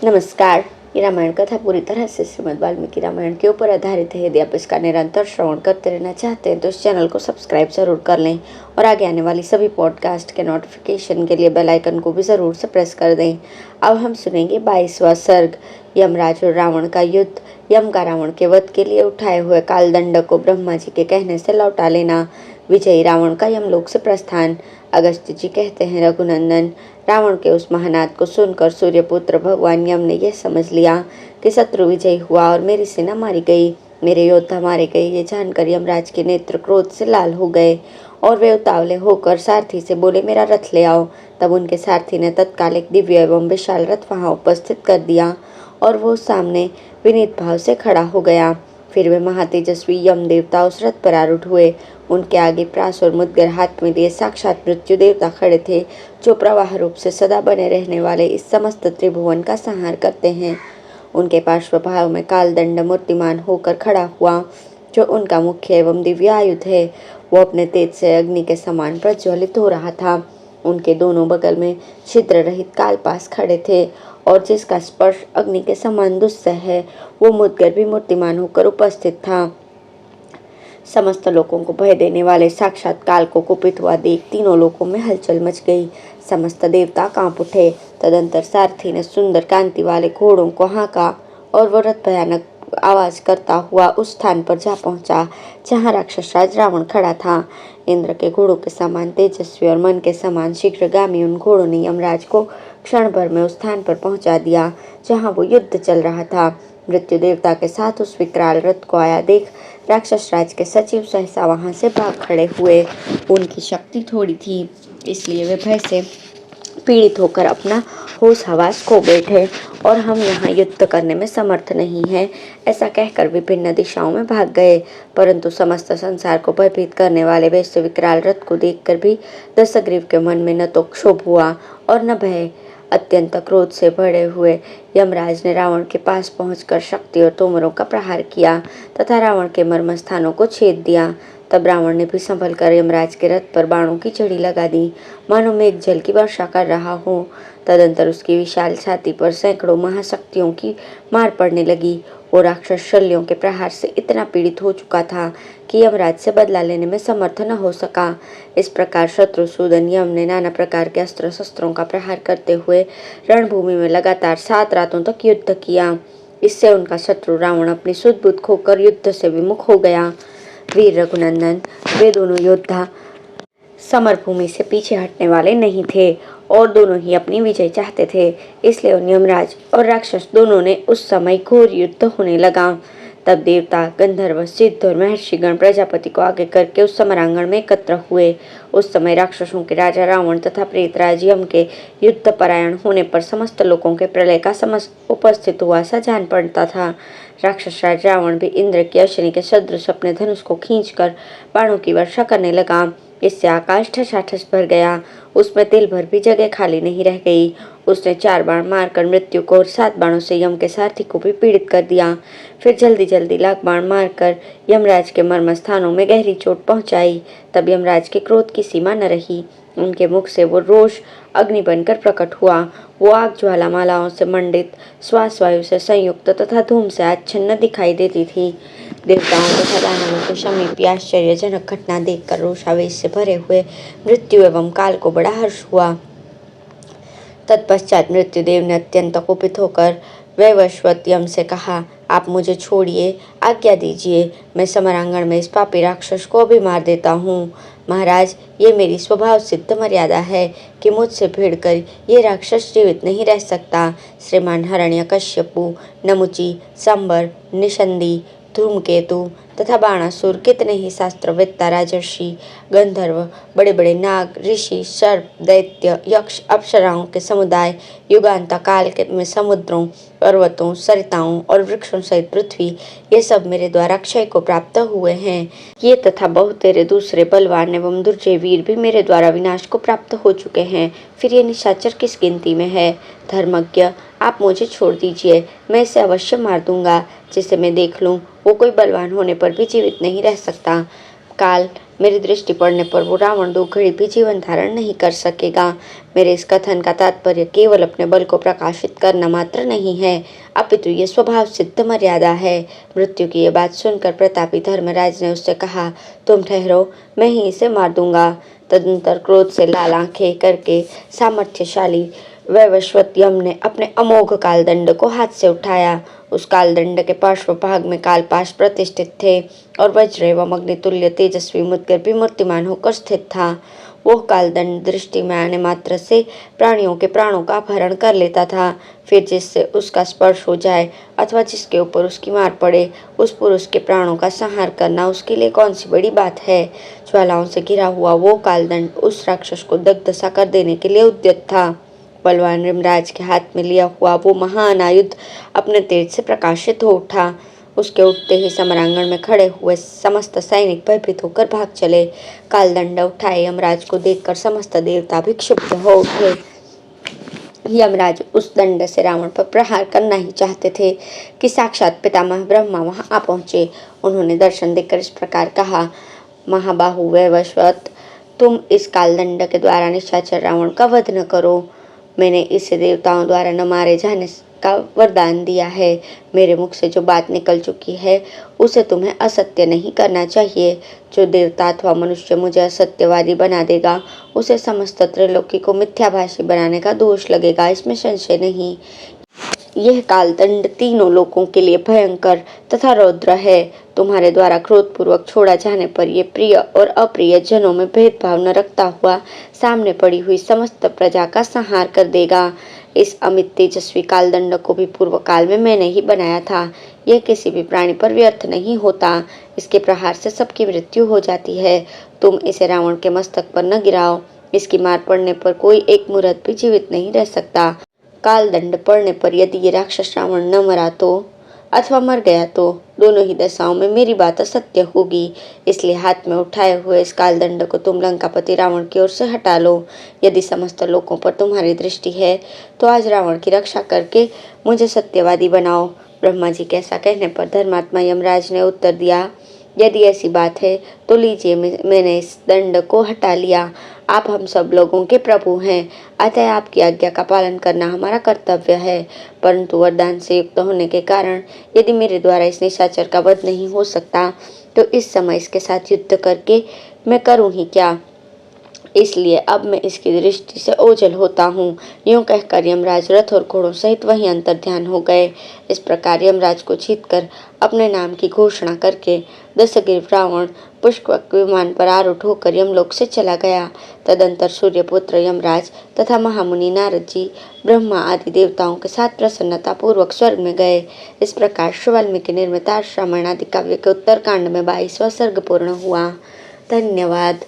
नमस्कार। ये रामायण कथा पूरी तरह से श्रीमद् वाल्मीकि रामायण के ऊपर आधारित है। यदि आप इसका निरंतर श्रवण करते रहना चाहते हैं तो इस चैनल को सब्सक्राइब जरूर कर लें और आगे आने वाली सभी पॉडकास्ट के नोटिफिकेशन के लिए बेल आइकन को भी ज़रूर से प्रेस कर दें। अब हम सुनेंगे 22वां सर्ग, यमराज और रावण का युद्ध। यम का रावण के वध के लिए उठाए हुए कालदंड को ब्रह्मा जी के कहने से लौटा लेना। विजयी रावण का यमलोक से प्रस्थान। अगस्त्य जी कहते हैं, रघुनंदन, रावण के उस महानाद को सुनकर सूर्यपुत्र भगवान यम ने यह समझ लिया कि शत्रु विजयी हुआ और मेरी सेना मारी गई, मेरे योद्धा मारे गए। ये जानकर यमराज के नेत्र क्रोध से लाल हो गए और वे उतावले होकर सारथी से बोले, मेरा रथ ले आओ। तब उनके सारथी ने तत्काल एक दिव्य एवं विशाल रथ वहां उपस्थित कर दिया और वो सामने विनीत भाव से खड़ा हो गया। फिर वे महातेजस्वी यम देवता उस रथ पर आरूढ़ हुए। उनके आगे प्रास और मुद्गर हाथ में लिए साक्षात मृत्यु देवता खड़े थे, जो प्रवाह रूप से सदा बने रहने वाले इस समस्त त्रिभुवन का संहार करते हैं। उनके पार्श्व भाव में कालदंड मूर्तिमान होकर खड़ा हुआ, जो उनका मुख्य एवं दिव्य आयुध है। वो अपने तेज से अग्नि के समान प्रज्वलित हो रहा था। उनके दोनों बगल में छिद्र रहित कालपास खड़े थे और जिसका स्पर्श अग्नि के समान दुस्सह है, वो मुद्गर भी मूर्तिमान होकर उपस्थित था। समस्त लोगों को भय देने वाले साक्षात काल को कुपित हुआ देख तीनों लोकों में हलचल मच गई। समस्त देवता कांप उठे। तदंतर सारथी ने सुंदर कांति वाले घोड़ों को हाँका और वह रथ भयानक आवाज करता हुआ उस स्थान पर जा पहुंचा जहां राक्षस राज रावण खड़ा था। इंद्र के घोड़ों के समान तेजस्वी और मन के समान शीघ्रगामी उन घोड़ों ने यमराज को क्षण भर में उस स्थान पर पहुंचा दिया जहां वो युद्ध चल रहा था। मृत्यु देवता के साथ उस विकराल रथ को आया देख राक्षस राज के सचिव सहसा वहां से भाग खड़े हुए। उनकी शक्ति थोड़ी थी, इसलिए वे भय से पीड़ित होकर अपना होश हवास खो बैठे और हम यहाँ युद्ध करने में समर्थ नहीं हैं, ऐसा कहकर विभिन्न दिशाओं में भाग गए। परंतु समस्त संसार को भयभीत करने वाले वैसे विकराल रथ को देखकर भी दशग्रीव के मन में न तो क्षोभ हुआ और न भय। अत्यंत क्रोध से भरे हुए यमराज ने रावण के पास पहुंचकर शक्ति और तोमरों का प्रहार किया तथा रावण के मर्म स्थानों को छेद दिया। तब रावण ने भी संभल कर यमराज के रथ पर बाणों की झड़ी लगा दी, मानो मेघ जल की वर्षा कर रहा हो। तदंतर उसकी विशाल छाती पर सैकड़ों महाशक्तियों की मार पड़ने लगी। वो राक्षस शल्यों के प्रहार से इतना पीड़ित हो चुका था कि यमराज से बदला लेने में समर्थ न हो सका। इस प्रकार शत्रुसूदन यम ने नाना प्रकार के अस्त्र शस्त्रों का प्रहार करते हुए रणभूमि में लगातार 7 रातों तक युद्ध किया। इससे उनका शत्रु रावण अपनी सुध बुध खोकर युद्ध से विमुख हो गया। वीर रघुनंदन, वे दोनों योद्धा समरभूमि से पीछे हटने वाले नहीं थे और दोनों ही अपनी विजय चाहते थे। इसलिए उन यमराज और राक्षस दोनों ने उस समय घोर युद्ध होने लगा। तब देवता, गंधर्व, सिद्ध और महर्षिगण प्रजापति को आगे करके उस समरांगण में एकत्र हुए। उस समय राक्षसों के राजा रावण तथा प्रेतराज यम के युद्ध परायण होने पर समस्त लोगों के प्रलय का उपस्थित हुआ सा जान पड़ता था। राक्षस राज रावण भी इंद्र की अश्विनी के सदृश अपने धनुष को खींचकर बाणों की वर्षा करने लगा। इससे आकाश ठसाठस भर गया, उसमें तिल भर भी जगह खाली नहीं रह गई। उसने 4 बाण मारकर मृत्यु को और 7 बाणों से यम के सारथी को भी पीड़ित कर दिया। फिर जल्दी जल्दी लाख बाण मारकर यमराज के मर्म स्थानों में गहरी चोट पहुंचाई। तब यमराज के क्रोध की सीमा न रही। उनके मुख से वो रोष अग्नि बनकर प्रकट हुआ। वो आग ज्वालामालाओं से मंडित, श्वास वायु से संयुक्त तथा धूम से आच्छन्न दिखाई देती थी। देवताओं तथा दानवों के समीप आश्चर्यजनक घटना देखकर रोषावेश से भरे हुए मृत्यु एवं काल को बड़ा हर्ष हुआ। तत्पश्चात मृत्युदेव ने अत्यंत कुपित होकर वैवस्वत यम से कहा, आप मुझे छोड़िए, आज्ञा दीजिए, मैं समरांगण में इस पापी राक्षस को अभी मार देता हूँ। महाराज, ये मेरी स्वभाव सिद्ध मर्यादा है कि मुझसे भिड़कर ये राक्षस जीवित नहीं रह सकता। श्रीमान हिरण्यकश्यपु, नमुचि, संबर, निषंदी, धूमकेतु तथा बाणासुर, कितने ही शास्त्रवेत्ता, राजर्षि, गंधर्व, बड़े बड़े नाग, ऋषि, सर्प, दैत्य, यक्ष, अप्सराओं के समुदाय, युगांत काल के में समुद्रों, पर्वतों, सरिताओं और वृक्षों सहित पृथ्वी, ये सब मेरे द्वारा क्षय को प्राप्त हुए हैं। ये तथा बहुत तेरे दूसरे बलवान एवं दुर्जय वीर भी मेरे द्वारा विनाश को प्राप्त हो चुके हैं। फिर ये निशाचर किस गिनती में है? धर्मज्ञ, आप मुझे छोड़ दीजिए, मैं इसे अवश्य मार दूंगा। जिसे मैं देख लूं वो कोई बलवान होने पर भी जीवित नहीं रह सकता। काल, मेरी दृष्टि पड़ने पर वो रावण 2 घड़ी भी जीवन धारण नहीं कर सकेगा। मेरे इस कथन का तात्पर्य केवल अपने बल को प्रकाशित करना मात्र नहीं है, अपितु ये स्वभाव सिद्ध मर्यादा है। मृत्यु की ये बात सुनकर प्रतापी धर्मराज ने उससे कहा, तुम ठहरो, मैं ही इसे मार दूंगा। तदनंतर क्रोध से लाल आंखें करके सामर्थ्यशाली वैवस्वत यम ने अपने अमोघ कालदंड को हाथ से उठाया। उस कालदंड के पार्श्व भाग में कालपाश प्रतिष्ठित थे और वज्र एवं अग्नितुल्य तेजस्वी मुद्गर भी मूर्तिमान होकर स्थित था। वो कालदंड दृष्टि में आने मात्र से प्राणियों के प्राणों का अपहरण कर लेता था। फिर जिससे उसका स्पर्श हो जाए अथवा जिसके ऊपर उसकी मार पड़े, उस पुरुष के प्राणों का संहार करना उसके लिए कौन सी बड़ी बात है। ज्वालाओं से घिरा हुआ वो कालदंड उस राक्षस को दग्ध सा कर देने के लिए उद्यत था। बलवान यमराज के हाथ में लिया हुआ वो महान आयुध अपने तेज से प्रकाशित हो उठा। उसके उठते ही समरांगण में खड़े हुए समस्त सैनिक भयभीत होकर भाग चले। कालदंड उठाए यमराज को देखकर समस्त देवता भी क्षुब्ध हो उठे। यमराज उस दंड से रावण पर प्रहार करना ही चाहते थे कि साक्षात पितामह ब्रह्मा वहां आ पहुंचे। उन्होंने दर्शन देकर इस प्रकार कहा, महाबाहु वैवस्वत, तुम इस कालदंड के द्वारा निशाचर रावण का वध न करो। मैंने इसे देवताओं द्वारा न मारे जाने का वरदान दिया है। मेरे मुख से जो बात निकल चुकी है उसे तुम्हें असत्य नहीं करना चाहिए। जो देवता अथवा मनुष्य मुझे असत्यवादी बना देगा उसे समस्त त्रिलोकी को मिथ्याभाषी बनाने का दोष लगेगा, इसमें संशय नहीं। यह कालदंड तीनों लोकों के लिए भयंकर तथा रौद्र है। तुम्हारे द्वारा क्रोधपूर्वक छोड़ा जाने पर यह प्रिय और अप्रिय जनों में भेदभाव न रखता हुआ सामने पड़ी हुई समस्त प्रजा का संहार कर देगा। इस अमित तेजस्वी कालदंड को भी पूर्व काल में मैंने ही बनाया था। यह किसी भी प्राणी पर व्यर्थ नहीं होता। इसके प्रहार से सबकी मृत्यु हो जाती है। तुम इसे रावण के मस्तक पर न गिराओ। इसकी मार पड़ने पर कोई एक मुहूर्त भी जीवित नहीं रह सकता। कालदंड पड़ने पर यदि ये राक्षस रावण न मरा तो अथवा मर गया तो दोनों ही दशाओं में मेरी बात असत्य होगी। इसलिए हाथ में उठाए हुए इस कालदंड को तुम लंकापति रावण की ओर से हटा लो। यदि समस्त लोगों पर तुम्हारी दृष्टि है तो आज रावण की रक्षा करके मुझे सत्यवादी बनाओ। ब्रह्मा जी के ऐसा कहने पर धर्मात्मा यमराज ने उत्तर दिया, यदि ऐसी बात है तो लीजिए, मैंने इस दंड को हटा लिया। आप हम सब लोगों के प्रभु हैं, अतः आपकी आज्ञा का पालन करना हमारा कर्तव्य है। परंतु वरदान से युक्त होने के कारण यदि मेरे द्वारा इस निशाचर का वध नहीं हो सकता तो इस समय इसके साथ युद्ध करके मैं करूं ही क्या। इसलिए अब मैं इसकी दृष्टि से ओझल होता हूँ। यूं कहकर यमराज रथ और घोड़ों सहित वहीं अंतर्ध्यान हो गए। इस प्रकार यमराज को जीतकर अपने नाम की घोषणा करके दशग्रीव रावण पुष्पक विमान पर आरूढ़ होकर यमलोक से चला गया। तदंतर सूर्यपुत्र यमराज तथा महामुनि नारद जी ब्रह्मा आदि देवताओं के साथ प्रसन्नता पूर्वक स्वर्ग में गए। इस प्रकार श्री वाल्मीकि निर्मित रामायण आदि काव्य के उत्तरकांड में 22वां सर्ग पूर्ण हुआ। धन्यवाद।